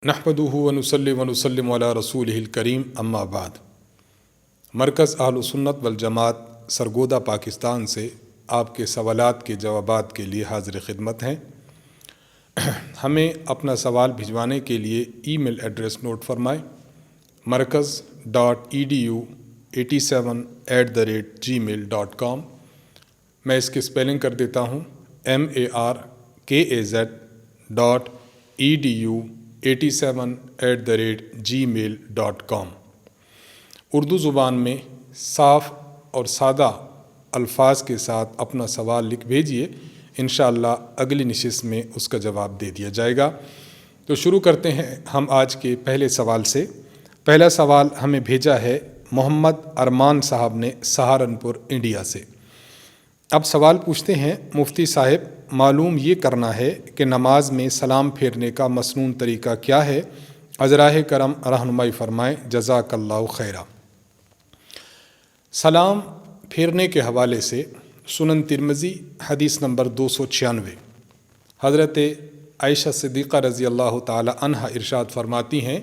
نحمدہ ونصلی ونسلم علی رسولہ الکریم اما بعد۔ مرکز اہل سنت والجماعت سرگودا پاکستان سے آپ کے سوالات کے جوابات کے لیے حاضر خدمت ہیں۔ ہمیں اپنا سوال بھجوانے کے لیے ای میل ایڈریس نوٹ فرمائیں: markaz.edu87@gmail.com۔ میں اس کی اسپیلنگ کر دیتا ہوں: markaz.edu87@gmail.com۔ اردو زبان میں صاف اور سادہ الفاظ کے ساتھ اپنا سوال لکھ بھیجیے، انشاءاللہ اگلی نشست میں اس کا جواب دے دیا جائے گا۔ تو شروع کرتے ہیں ہم آج کے پہلے سوال سے۔ پہلا سوال ہمیں بھیجا ہے محمد ارمان صاحب نے سہارنپور انڈیا سے۔ اب سوال پوچھتے ہیں: مفتی صاحب، معلوم یہ کرنا ہے کہ نماز میں سلام پھیرنے کا مسنون طریقہ کیا ہے؟ عذراہ کرم رہنمائی فرمائیں، جزاک اللہ خیرا۔ سلام پھیرنے کے حوالے سے سنن ترمذی حدیث نمبر 296، حضرت عائشہ صدیقہ رضی اللہ تعالی عنہا ارشاد فرماتی ہیں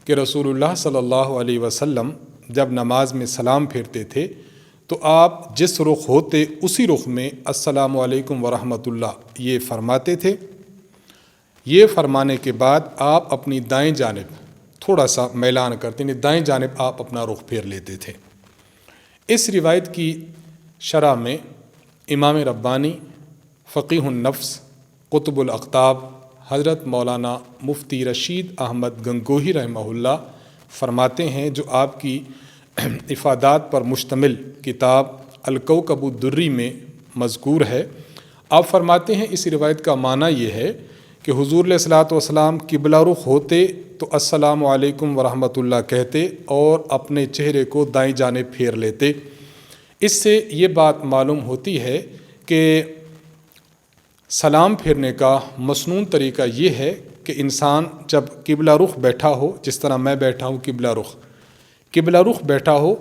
کہ رسول اللہ صلی اللہ علیہ وسلم جب نماز میں سلام پھیرتے تھے تو آپ جس رخ ہوتے اسی رخ میں السلام علیکم ورحمۃ اللہ یہ فرماتے تھے۔ یہ فرمانے کے بعد آپ اپنی دائیں جانب تھوڑا سا میلان کرتے، یعنی دائیں جانب آپ اپنا رخ پھیر لیتے تھے۔ اس روایت کی شرح میں امام ربانی، فقیہ النفس، قطب الاقطاب حضرت مولانا مفتی رشید احمد گنگوہی رحمہ اللہ فرماتے ہیں، جو آپ کی افادات پر مشتمل کتاب الکوکب الدری میں مذکور ہے۔ آپ فرماتے ہیں اس روایت کا معنی یہ ہے کہ حضور علیہ الصلوۃ والسلام قبلہ رخ ہوتے تو السلام علیکم ورحمۃ اللہ کہتے اور اپنے چہرے کو دائیں جانب پھیر لیتے۔ اس سے یہ بات معلوم ہوتی ہے کہ سلام پھیرنے کا مسنون طریقہ یہ ہے کہ انسان جب قبلہ رخ بیٹھا ہو، جس طرح میں بیٹھا ہوں قبلہ رخ بیٹھا ہو،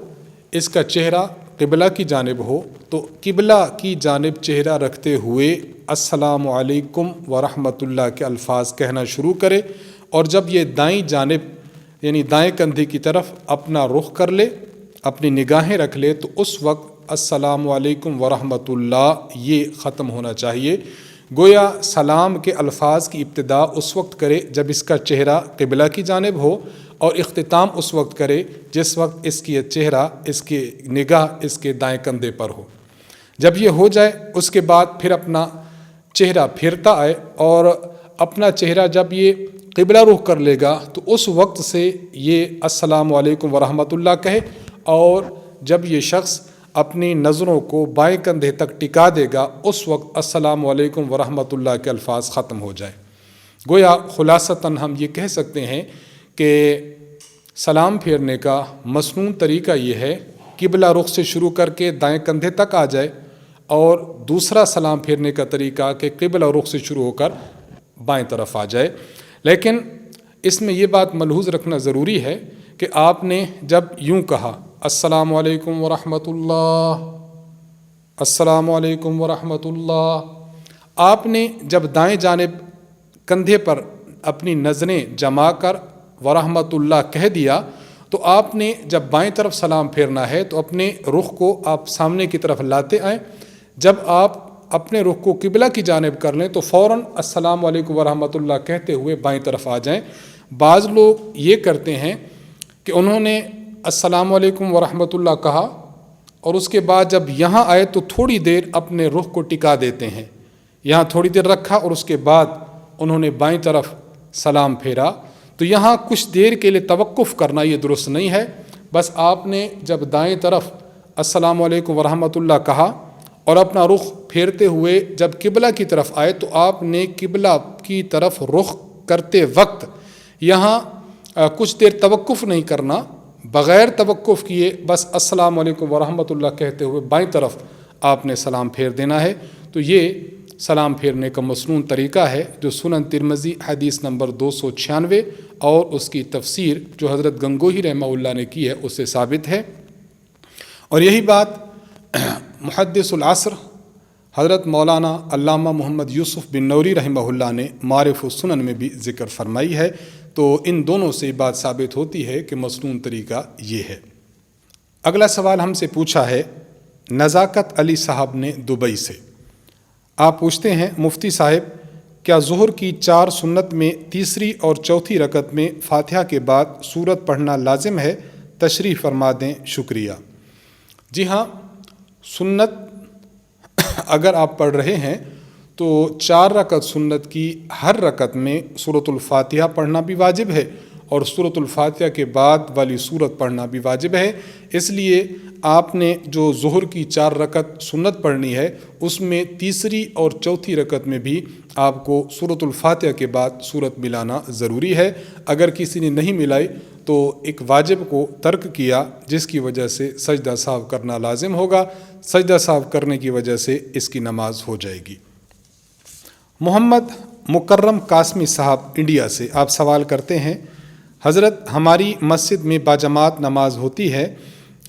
اس کا چہرہ قبلہ کی جانب ہو تو قبلہ کی جانب چہرہ رکھتے ہوئے السلام علیکم ورحمۃ اللہ کے الفاظ کہنا شروع کرے، اور جب یہ دائیں جانب یعنی دائیں کندھے کی طرف اپنا رخ کر لے، اپنی نگاہیں رکھ لے، تو اس وقت السلام علیکم ورحمۃ اللہ یہ ختم ہونا چاہیے۔ گویا سلام کے الفاظ کی ابتدا اس وقت کرے جب اس کا چہرہ قبلہ کی جانب ہو، اور اختتام اس وقت کرے جس وقت اس کی چہرہ، اس کی نگاہ اس کے دائیں کندھے پر ہو۔ جب یہ ہو جائے اس کے بعد پھر اپنا چہرہ پھیرتا آئے، اور اپنا چہرہ جب یہ قبلہ رخ کر لے گا تو اس وقت سے یہ السلام علیکم ورحمۃ اللہ کہے، اور جب یہ شخص اپنی نظروں کو بائیں کندھے تک ٹکا دے گا اس وقت السلام علیکم ورحمۃ اللہ کے الفاظ ختم ہو جائے۔ گویا خلاصتاً ہم یہ کہہ سکتے ہیں کہ سلام پھیرنے کا مسنون طریقہ یہ ہے قبلہ رخ سے شروع کر کے دائیں کندھے تک آ جائے، اور دوسرا سلام پھیرنے کا طریقہ کہ قبلہ رخ سے شروع ہو کر بائیں طرف آ جائے۔ لیکن اس میں یہ بات ملحوظ رکھنا ضروری ہے کہ آپ نے جب یوں کہا السلام علیکم ورحمۃ اللہ، السلام علیکم ورحمۃ اللہ، آپ نے جب دائیں جانب کندھے پر اپنی نظریں جما کر ورحمۃ اللہ کہہ دیا، تو آپ نے جب بائیں طرف سلام پھیرنا ہے تو اپنے رخ کو آپ سامنے کی طرف لاتے آئیں۔ جب آپ اپنے رخ کو قبلہ کی جانب کر لیں تو فوراً السلام علیکم ورحمۃ اللہ کہتے ہوئے بائیں طرف آ جائیں۔ بعض لوگ یہ کرتے ہیں کہ انہوں نے السلام علیکم ورحمۃ اللہ کہا، اور اس کے بعد جب یہاں آئے تو تھوڑی دیر اپنے رخ کو ٹکا دیتے ہیں، یہاں تھوڑی دیر رکھا اور اس کے بعد انہوں نے بائیں طرف سلام پھیرا۔ تو یہاں کچھ دیر کے لیے توقف کرنا یہ درست نہیں ہے۔ بس آپ نے جب دائیں طرف السلام علیکم ورحمۃ اللہ کہا اور اپنا رخ پھیرتے ہوئے جب قبلہ کی طرف آئے تو آپ نے قبلہ کی طرف رخ کرتے وقت یہاں کچھ دیر توقف نہیں کرنا، بغیر توقف کیے بس السلام علیکم ورحمۃ اللہ کہتے ہوئے بائیں طرف آپ نے سلام پھیر دینا ہے۔ تو یہ سلام پھیرنے کا مسنون طریقہ ہے جو سنن ترمذی حدیث نمبر 296 اور اس کی تفسیر جو حضرت گنگوہی رحمہ اللہ نے کی ہے اس سے ثابت ہے۔ اور یہی بات محدث العصر حضرت مولانا علامہ محمد یوسف بن نوری رحمہ اللہ نے معارف السنن میں بھی ذکر فرمائی ہے۔ تو ان دونوں سے بات ثابت ہوتی ہے کہ مسنون طریقہ یہ ہے۔ اگلا سوال ہم سے پوچھا ہے نزاکت علی صاحب نے دبئی سے۔ آپ پوچھتے ہیں مفتی صاحب کیا ظہر کی 4 سنت میں تیسری اور چوتھی رکعت میں فاتحہ کے بعد سورت پڑھنا لازم ہے؟ تشریح فرما دیں، شکریہ۔ جی ہاں، سنت اگر آپ پڑھ رہے ہیں تو 4 رکعت سنت کی ہر رکعت میں سورۃ الفاتحہ پڑھنا بھی واجب ہے اور سورۃ الفاتحہ کے بعد والی سورت پڑھنا بھی واجب ہے۔ اس لیے آپ نے جو ظہر کی 4 رکعت سنت پڑھنی ہے اس میں تیسری اور چوتھی رکعت میں بھی آپ کو سورۃ الفاتحہ کے بعد سورت ملانا ضروری ہے۔ اگر کسی نے نہیں ملائی تو ایک واجب کو ترک کیا، جس کی وجہ سے سجدہ سہو کرنا لازم ہوگا۔ سجدہ سہو کرنے کی وجہ سے اس کی نماز ہو جائے گی۔ محمد مکرم قاسمی صاحب انڈیا سے آپ سوال کرتے ہیں حضرت ہماری مسجد میں باجماعت نماز ہوتی ہے،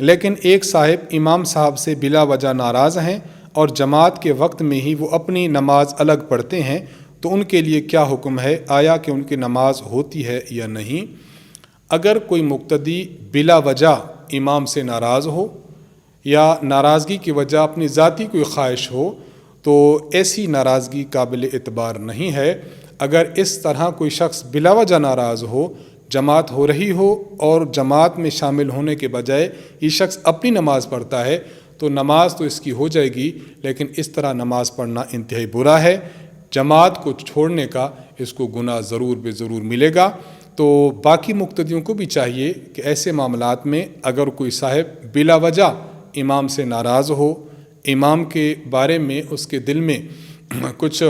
لیکن ایک صاحب امام صاحب سے بلا وجہ ناراض ہیں اور جماعت کے وقت میں ہی وہ اپنی نماز الگ پڑھتے ہیں، تو ان کے لیے کیا حکم ہے؟ آیا کہ ان کی نماز ہوتی ہے یا نہیں؟ اگر کوئی مقتدی بلا وجہ امام سے ناراض ہو یا ناراضگی کی وجہ اپنی ذاتی کوئی خواہش ہو تو ایسی ناراضگی قابل اعتبار نہیں ہے۔ اگر اس طرح کوئی شخص بلا وجہ ناراض ہو، جماعت ہو رہی ہو اور جماعت میں شامل ہونے کے بجائے یہ شخص اپنی نماز پڑھتا ہے تو نماز تو اس کی ہو جائے گی، لیکن اس طرح نماز پڑھنا انتہائی برا ہے۔ جماعت کو چھوڑنے کا اس کو گناہ ضرور بے ضرور ملے گا۔ تو باقی مقتدیوں کو بھی چاہیے کہ ایسے معاملات میں اگر کوئی صاحب بلا وجہ امام سے ناراض ہو، امام کے بارے میں اس کے دل میں کچھ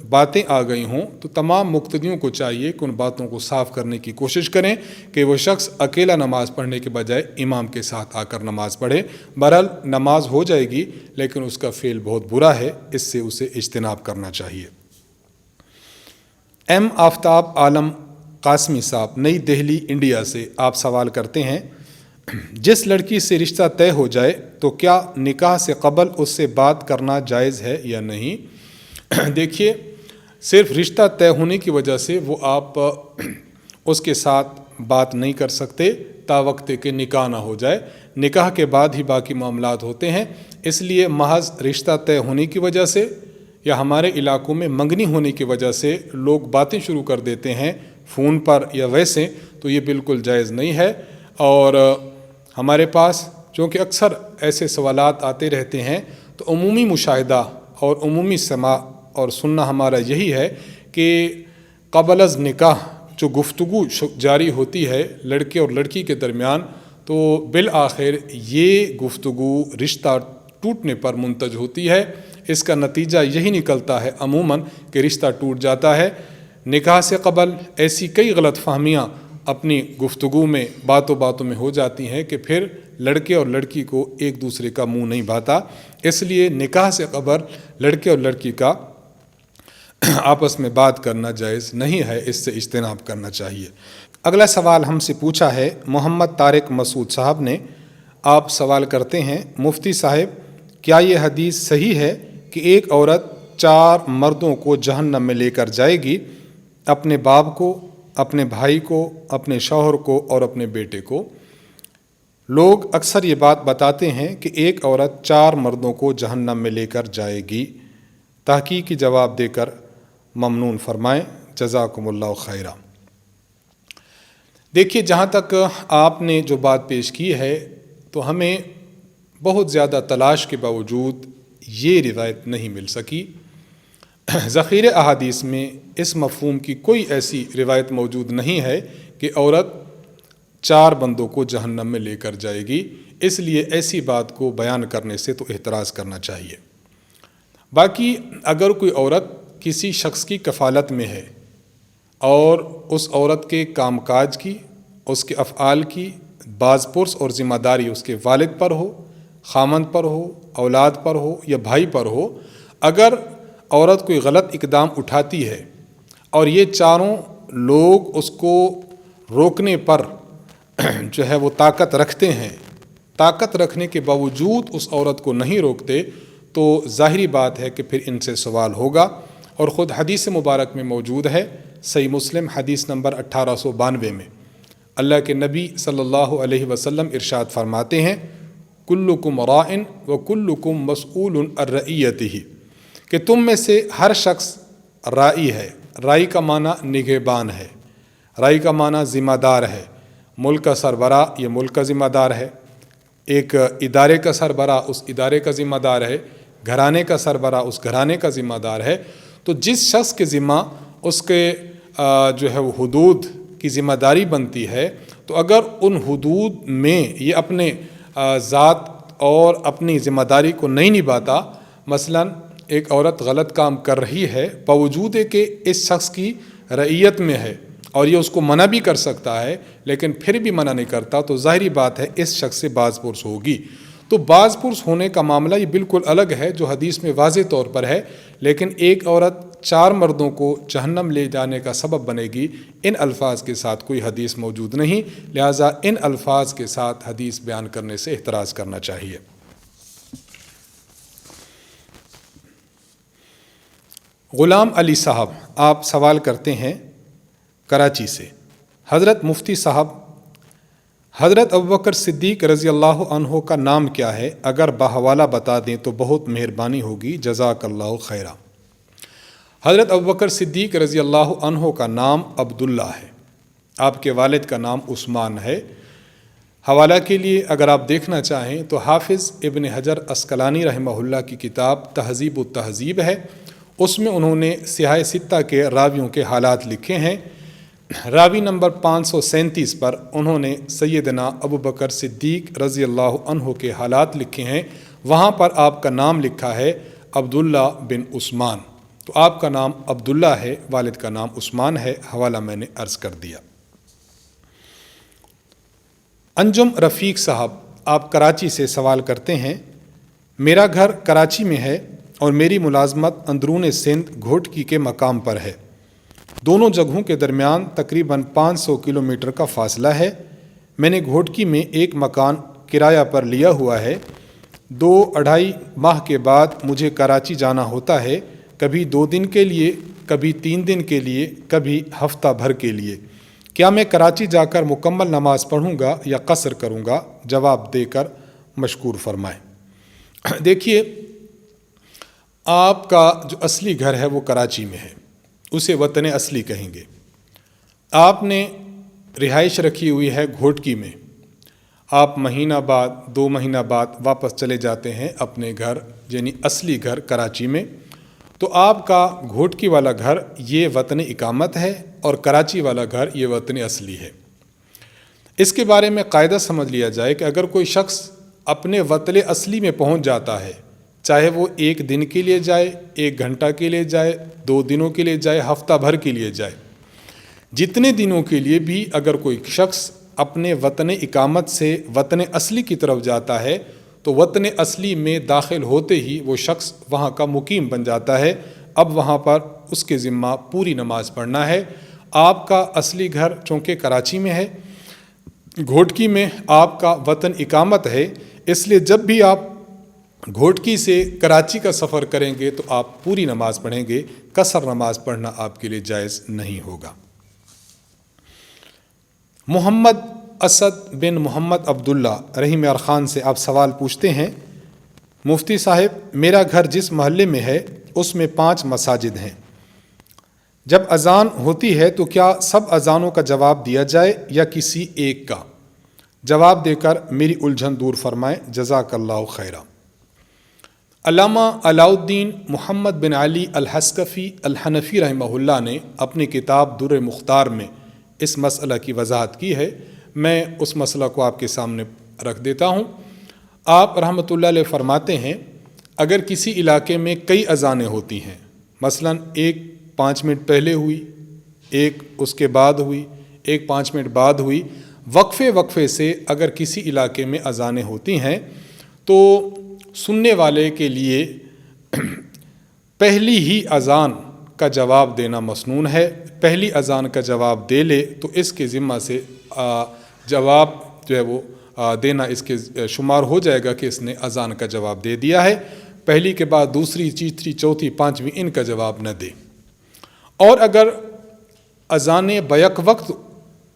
باتیں آ گئی ہوں، تو تمام مقتدیوں کو چاہیے کہ ان باتوں کو صاف کرنے کی کوشش کریں کہ وہ شخص اکیلا نماز پڑھنے کے بجائے امام کے ساتھ آ کر نماز پڑھے۔ بہرحال نماز ہو جائے گی، لیکن اس کا فعل بہت برا ہے، اس سے اسے اجتناب کرنا چاہیے۔ ایم آفتاب عالم قاسمی صاحب نئی دہلی انڈیا سے آپ سوال کرتے ہیں جس لڑکی سے رشتہ طے ہو جائے تو کیا نکاح سے قبل اس سے بات کرنا جائز ہے یا نہیں؟ دیکھیے، صرف رشتہ طے ہونے کی وجہ سے وہ آپ اس کے ساتھ بات نہیں کر سکتے تا وقت کہ نکاح نہ ہو جائے۔ نکاح کے بعد ہی باقی معاملات ہوتے ہیں، اس لیے محض رشتہ طے ہونے کی وجہ سے یا ہمارے علاقوں میں منگنی ہونے کی وجہ سے لوگ باتیں شروع کر دیتے ہیں فون پر یا ویسے، تو یہ بالکل جائز نہیں ہے۔ اور ہمارے پاس چونکہ اکثر ایسے سوالات آتے رہتے ہیں تو عمومی مشاہدہ اور عمومی سماع اور سننا ہمارا یہی ہے کہ قبل از نکاح جو گفتگو جاری ہوتی ہے لڑکے اور لڑکی کے درمیان، تو بالآخر یہ گفتگو رشتہ ٹوٹنے پر منتج ہوتی ہے۔ اس کا نتیجہ یہی نکلتا ہے عموماً کہ رشتہ ٹوٹ جاتا ہے۔ نکاح سے قبل ایسی کئی غلط فہمیاں اپنی گفتگو میں باتوں میں ہو جاتی ہیں کہ پھر لڑکے اور لڑکی کو ایک دوسرے کا منہ نہیں بھاتا۔ اس لیے نکاح سے قبل لڑکے اور لڑکی کا آپس میں بات کرنا جائز نہیں ہے، اس سے اجتناب کرنا چاہیے۔ اگلا سوال ہم سے پوچھا ہے محمد طارق مسعود صاحب نے۔ آپ سوال کرتے ہیں مفتی صاحب کیا یہ حدیث صحیح ہے کہ ایک عورت 4 مردوں کو جہنم میں لے کر جائے گی؟ اپنے باپ کو، اپنے بھائی کو، اپنے شوہر کو اور اپنے بیٹے کو۔ لوگ اکثر یہ بات بتاتے ہیں کہ ایک عورت 4 مردوں کو جہنم میں لے کر جائے گی۔ تحقیقی جواب دے کر ممنون فرمائیں، جزاکم اللہ خیرہ۔ دیکھیے، جہاں تک آپ نے جو بات پیش کی ہے تو ہمیں بہت زیادہ تلاش کے باوجود یہ روایت نہیں مل سکی۔ ذخیرہ احادیث میں اس مفہوم کی کوئی ایسی روایت موجود نہیں ہے کہ عورت 4 بندوں کو جہنم میں لے کر جائے گی، اس لیے ایسی بات کو بیان کرنے سے تو احتراز کرنا چاہیے۔ باقی اگر کوئی عورت کسی شخص کی کفالت میں ہے اور اس عورت کے کام کاج کی، اس کے افعال کی باز پرس اور ذمہ داری اس کے والد پر ہو، خامند پر ہو، اولاد پر ہو یا بھائی پر ہو، اگر عورت کوئی غلط اقدام اٹھاتی ہے اور یہ 4 لوگ اس کو روکنے پر جو ہے وہ طاقت رکھتے ہیں، طاقت رکھنے کے باوجود اس عورت کو نہیں روکتے، تو ظاہری بات ہے کہ پھر ان سے سوال ہوگا، اور خود حدیث مبارک میں موجود ہے، صحیح مسلم حدیث نمبر 1892 میں اللہ کے نبی صلی اللہ علیہ وسلم ارشاد فرماتے ہیں، کلکم راعٍ وکلکم مسئول عن رعیتہ، کہ تم میں سے ہر شخص رائی ہے۔ رائی کا معنی نگہبان ہے، رائی کا معنی ذمہ دار ہے۔ ملک کا سربراہ یہ ملک کا ذمہ دار ہے، ایک ادارے کا سربراہ اس ادارے کا ذمہ دار ہے، گھرانے کا سربراہ اس گھرانے کا ذمہ دار ہے۔ تو جس شخص کے ذمہ اس کے جو ہے وہ حدود کی ذمہ داری بنتی ہے، تو اگر ان حدود میں یہ اپنے ذات اور اپنی ذمہ داری کو نہیں نبھاتا، مثلاً ایک عورت غلط کام کر رہی ہے باوجود کہ اس شخص کی رعیت میں ہے اور یہ اس کو منع بھی کر سکتا ہے، لیکن پھر بھی منع نہیں کرتا، تو ظاہری بات ہے اس شخص سے باز پرس ہوگی۔ تو باز پرس ہونے کا معاملہ یہ بالکل الگ ہے جو حدیث میں واضح طور پر ہے، لیکن ایک عورت 4 مردوں کو جہنم لے جانے کا سبب بنے گی، ان الفاظ کے ساتھ کوئی حدیث موجود نہیں، لہٰذا ان الفاظ کے ساتھ حدیث بیان کرنے سے احتراز کرنا چاہیے۔ غلام علی صاحب آپ سوال کرتے ہیں کراچی سے، حضرت مفتی صاحب، حضرت ابوبکر صدیق رضی اللہ عنہ کا نام کیا ہے؟ اگر بحوالہ بتا دیں تو بہت مہربانی ہوگی، جزاک اللہ خیرہ۔ حضرت ابوبکر صدیق رضی اللہ عنہ کا نام عبداللہ ہے، آپ کے والد کا نام عثمان ہے۔ حوالہ کے لیے اگر آپ دیکھنا چاہیں تو حافظ ابن حجر عسقلانی رحمہ اللہ کی کتاب تہذیب التہذیب ہے، اس میں انہوں نے سیاہ ستہ کے راویوں کے حالات لکھے ہیں۔ راوی نمبر 537 پر انہوں نے سیدنا ابوبکر صدیق رضی اللہ عنہ کے حالات لکھے ہیں، وہاں پر آپ کا نام لکھا ہے عبداللہ بن عثمان، تو آپ کا نام عبداللہ ہے، والد کا نام عثمان ہے، حوالہ میں نے عرض کر دیا۔ انجم رفیق صاحب آپ کراچی سے سوال کرتے ہیں، میرا گھر کراچی میں ہے اور میری ملازمت اندرون سندھ گھوٹکی کے مقام پر ہے، دونوں جگہوں کے درمیان تقریباً 500 کلومیٹر کا فاصلہ ہے۔ میں نے گھوٹکی میں ایک مکان کرایہ پر لیا ہوا ہے، 2-2.5 ماہ کے بعد مجھے کراچی جانا ہوتا ہے، کبھی 2 دن کے لیے، کبھی 3 دن کے لیے، کبھی ہفتہ بھر کے لیے۔ کیا میں کراچی جا کر مکمل نماز پڑھوں گا یا قصر کروں گا؟ جواب دے کر مشکور فرمائیں۔ دیکھیے، آپ کا جو اصلی گھر ہے وہ کراچی میں ہے، اسے وطن اصلی کہیں گے۔ آپ نے رہائش رکھی ہوئی ہے گھوٹکی میں، آپ مہینہ بعد 2 مہینہ بعد واپس چلے جاتے ہیں اپنے گھر، یعنی اصلی گھر کراچی میں، تو آپ کا گھوٹکی والا گھر یہ وطن اقامت ہے اور کراچی والا گھر یہ وطن اصلی ہے۔ اس کے بارے میں قاعدہ سمجھ لیا جائے کہ اگر کوئی شخص اپنے وطن اصلی میں پہنچ جاتا ہے، چاہے وہ 1 دن کے لیے جائے، 1 گھنٹہ کے لیے جائے، 2 دنوں کے لیے جائے، ہفتہ بھر کے لیے جائے، جتنے دنوں کے لیے بھی اگر کوئی شخص اپنے وطن اقامت سے وطن اصلی کی طرف جاتا ہے تو وطن اصلی میں داخل ہوتے ہی وہ شخص وہاں کا مقیم بن جاتا ہے۔ اب وہاں پر اس کے ذمہ پوری نماز پڑھنا ہے۔ آپ کا اصلی گھر چونکہ کراچی میں ہے، گھوٹکی میں آپ کا وطن اقامت ہے، اس لیے جب بھی آپ گھوٹکی سے کراچی کا سفر کریں گے تو آپ پوری نماز پڑھیں گے، قصر نماز پڑھنا آپ کے لیے جائز نہیں ہوگا۔ محمد اسد بن محمد عبداللہ رحیم ارخان سے آپ سوال پوچھتے ہیں، مفتی صاحب میرا گھر جس محلے میں ہے اس میں 5 مساجد ہیں، جب اذان ہوتی ہے تو کیا سب اذانوں کا جواب دیا جائے یا کسی ایک کا؟ جواب دے کر میری الجھن دور فرمائیں، جزاک اللہ خیرہ۔ علامہ علاء الدین محمد بن علی الحسکفی الحنفی رحمہ اللہ نے اپنی کتاب در مختار میں اس مسئلہ کی وضاحت کی ہے، میں اس مسئلہ کو آپ کے سامنے رکھ دیتا ہوں۔ آپ رحمۃ اللہ علیہ فرماتے ہیں، اگر کسی علاقے میں کئی اذانیں ہوتی ہیں، مثلاً ایک 5 منٹ پہلے ہوئی، ایک اس کے بعد ہوئی، ایک 5 منٹ بعد ہوئی، وقفے سے اگر کسی علاقے میں اذانیں ہوتی ہیں تو سننے والے کے لیے پہلی ہی اذان کا جواب دینا مسنون ہے۔ پہلی اذان کا جواب دے لے تو اس کے ذمہ سے جواب جو ہے وہ دینا اس کے شمار ہو جائے گا کہ اس نے اذان کا جواب دے دیا ہے۔ پہلی کے بعد دوسری، تیسری، چوتھی، پانچویں ان کا جواب نہ دے۔ اور اگر اذانیں بیک وقت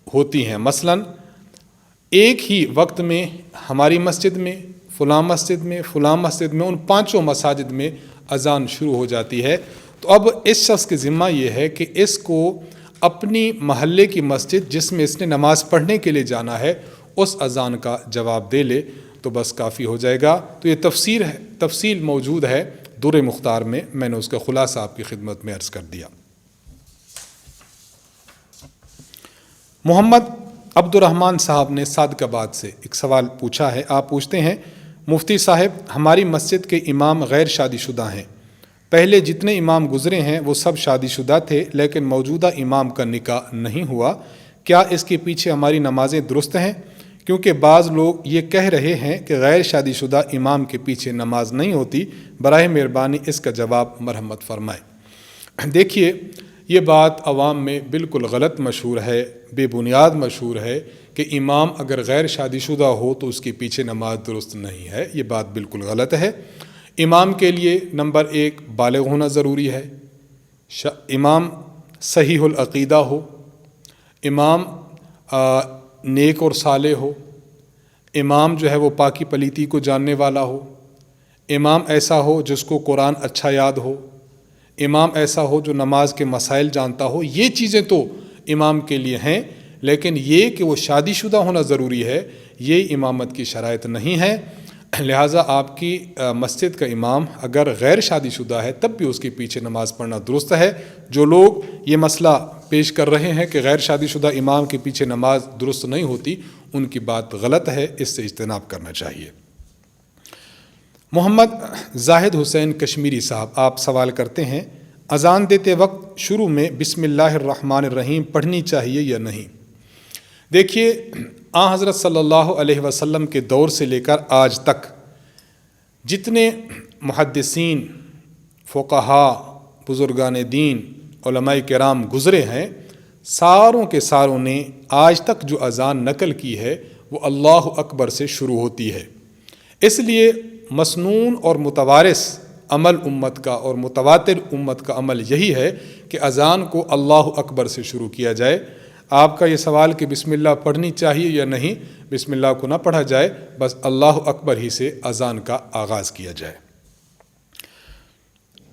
ہوتی ہیں، مثلاً ایک ہی وقت میں ہماری مسجد میں، فلاں مسجد میں، فلاں مسجد میں، ان پانچوں مساجد میں اذان شروع ہو جاتی ہے، تو اب اس شخص کے ذمہ یہ ہے کہ اس کو اپنی محلے کی مسجد جس میں اس نے نماز پڑھنے کے لیے جانا ہے اس اذان کا جواب دے لے تو بس کافی ہو جائے گا۔ تو یہ تفصیل موجود ہے در مختار میں نے اس کا خلاصہ آپ کی خدمت میں عرض کر دیا۔ محمد عبد الرحمن صاحب نے صادقآباد سے ایک سوال پوچھا ہے۔ آپ پوچھتے ہیں مفتی صاحب، ہماری مسجد کے امام غیر شادی شدہ ہیں، پہلے جتنے امام گزرے ہیں وہ سب شادی شدہ تھے، لیکن موجودہ امام کا نکاح نہیں ہوا، کیا اس کے پیچھے ہماری نمازیں درست ہیں؟ کیونکہ بعض لوگ یہ کہہ رہے ہیں کہ غیر شادی شدہ امام کے پیچھے نماز نہیں ہوتی، براہ مہربانی اس کا جواب مرحمت فرمائیں۔ دیکھیے، یہ بات عوام میں بالکل غلط مشہور ہے، بے بنیاد مشہور ہے کہ امام اگر غیر شادی شدہ ہو تو اس کے پیچھے نماز درست نہیں ہے۔ یہ بات بالکل غلط ہے۔ امام کے لیے نمبر 1 بالغ ہونا ضروری ہے، امام صحیح العقیدہ ہو، امام نیک اور صالح ہو، امام جو ہے وہ پاکی پلیتی کو جاننے والا ہو، امام ایسا ہو جس کو قرآن اچھا یاد ہو، امام ایسا ہو جو نماز کے مسائل جانتا ہو۔ یہ چیزیں تو امام کے لیے ہیں، لیکن یہ کہ وہ شادی شدہ ہونا ضروری ہے یہ امامت کی شرائط نہیں ہے۔ لہٰذا آپ کی مسجد کا امام اگر غیر شادی شدہ ہے تب بھی اس کے پیچھے نماز پڑھنا درست ہے۔ جو لوگ یہ مسئلہ پیش کر رہے ہیں کہ غیر شادی شدہ امام کے پیچھے نماز درست نہیں ہوتی، ان کی بات غلط ہے، اس سے اجتناب کرنا چاہیے۔ محمد زاہد حسین کشمیری صاحب، آپ سوال کرتے ہیں اذان دیتے وقت شروع میں بسم اللہ الرحمن الرحیم پڑھنی چاہیے یا نہیں؟ دیکھیے، آن حضرت صلی اللہ علیہ وسلم کے دور سے لے کر آج تک جتنے محدثین، فقہاء، بزرگان دین، علماء کرام گزرے ہیں، ساروں کے ساروں نے آج تک جو اذان نقل کی ہے وہ اللہ اکبر سے شروع ہوتی ہے۔ اس لیے مسنون اور متوارث عمل امت کا اور متواتر امت کا عمل یہی ہے کہ اذان کو اللہ اکبر سے شروع کیا جائے۔ آپ کا یہ سوال کہ بسم اللہ پڑھنی چاہیے یا نہیں، بسم اللہ کو نہ پڑھا جائے، بس اللہ اکبر ہی سے اذان کا آغاز کیا جائے۔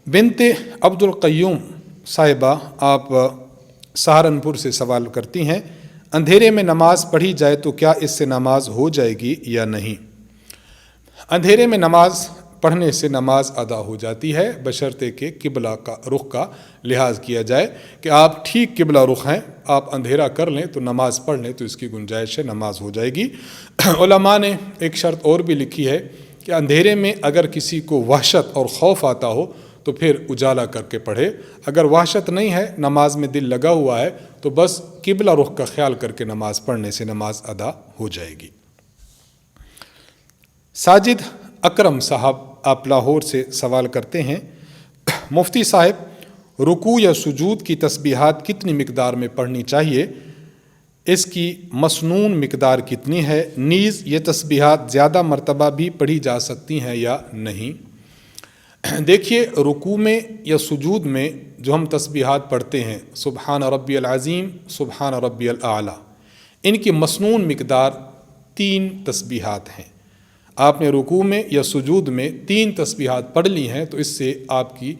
بنت عبد القیوم صاحبہ، آپ سہارنپور سے سوال کرتی ہیں اندھیرے میں نماز پڑھی جائے تو کیا اس سے نماز ہو جائے گی یا نہیں؟ اندھیرے میں نماز پڑھنے سے نماز ادا ہو جاتی ہے، بشرطے کہ قبلہ کا رخ کا لحاظ کیا جائے کہ آپ ٹھیک قبلہ رخ ہیں، آپ اندھیرا کر لیں تو نماز پڑھ لیں تو اس کی گنجائش ہے، نماز ہو جائے گی۔ علماء نے ایک شرط اور بھی لکھی ہے کہ اندھیرے میں اگر کسی کو وحشت اور خوف آتا ہو تو پھر اجالا کر کے پڑھے، اگر وحشت نہیں ہے، نماز میں دل لگا ہوا ہے تو بس قبلہ رخ کا خیال کر کے نماز پڑھنے سے نماز ادا ہو جائے گی۔ ساجد اکرم صاحب، آپ لاہور سے سوال کرتے ہیں مفتی صاحب، رکوع یا سجود کی تسبیحات کتنی مقدار میں پڑھنی چاہیے؟ اس کی مسنون مقدار کتنی ہے؟ نیز یہ تسبیحات زیادہ مرتبہ بھی پڑھی جا سکتی ہیں یا نہیں؟ دیکھیے، رکوع میں یا سجود میں جو ہم تسبیحات پڑھتے ہیں، سبحان ربی العظیم، سبحان ربی الاعلی، ان کی مسنون مقدار 3 تسبیحات ہیں۔ آپ نے رکوع میں یا سجود میں 3 تسبیحات پڑھ لی ہیں تو اس سے آپ کی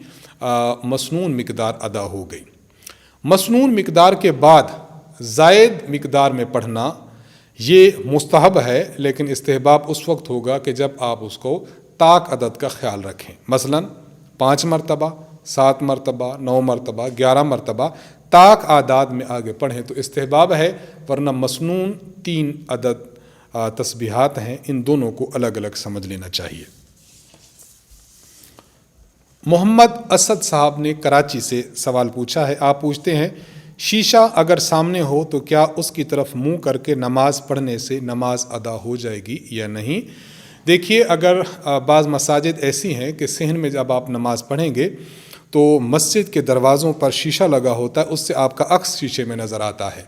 مسنون مقدار ادا ہو گئی۔ مسنون مقدار کے بعد زائد مقدار میں پڑھنا یہ مستحب ہے، لیکن استحباب اس وقت ہوگا کہ جب آپ اس کو طاق عدد کا خیال رکھیں، مثلا 5 مرتبہ، 7 مرتبہ، 9 مرتبہ، 11 مرتبہ طاق اعداد میں آگے پڑھیں تو استحباب ہے، ورنہ مسنون 3 عدد تسبیحات ہیں، ان دونوں کو الگ الگ سمجھ لینا چاہیے۔ محمد اسد صاحب نے کراچی سے سوال پوچھا ہے، آپ پوچھتے ہیں شیشہ اگر سامنے ہو تو کیا اس کی طرف منہ کر کے نماز پڑھنے سے نماز ادا ہو جائے گی یا نہیں؟ دیکھیے، اگر بعض مساجد ایسی ہیں کہ صحن میں جب آپ نماز پڑھیں گے تو مسجد کے دروازوں پر شیشہ لگا ہوتا ہے، اس سے آپ کا عکس شیشے میں نظر آتا ہے۔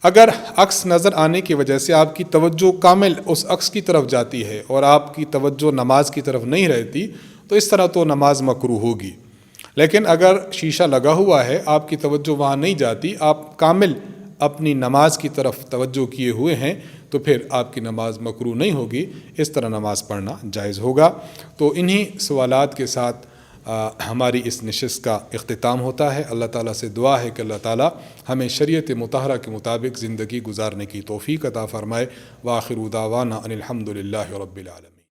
اگر عکس نظر آنے کی وجہ سے آپ کی توجہ کامل اس عکس کی طرف جاتی ہے اور آپ کی توجہ نماز کی طرف نہیں رہتی تو اس طرح تو نماز مکروہ ہوگی. لیکن اگر شیشہ لگا ہوا ہے، آپ کی توجہ وہاں نہیں جاتی، آپ کامل اپنی نماز کی طرف توجہ کیے ہوئے ہیں، تو پھر آپ کی نماز مکروہ نہیں ہوگی، اس طرح نماز پڑھنا جائز ہوگا. تو انہی سوالات کے ساتھ ہماری اس نشست کا اختتام ہوتا ہے. اللہ تعالیٰ سے دعا ہے کہ اللہ تعالیٰ ہمیں شریعت مطہرہ کے مطابق زندگی گزارنے کی توفیق عطا فرمائے. وآخر دعوانا ان الحمد للہ رب العالمین.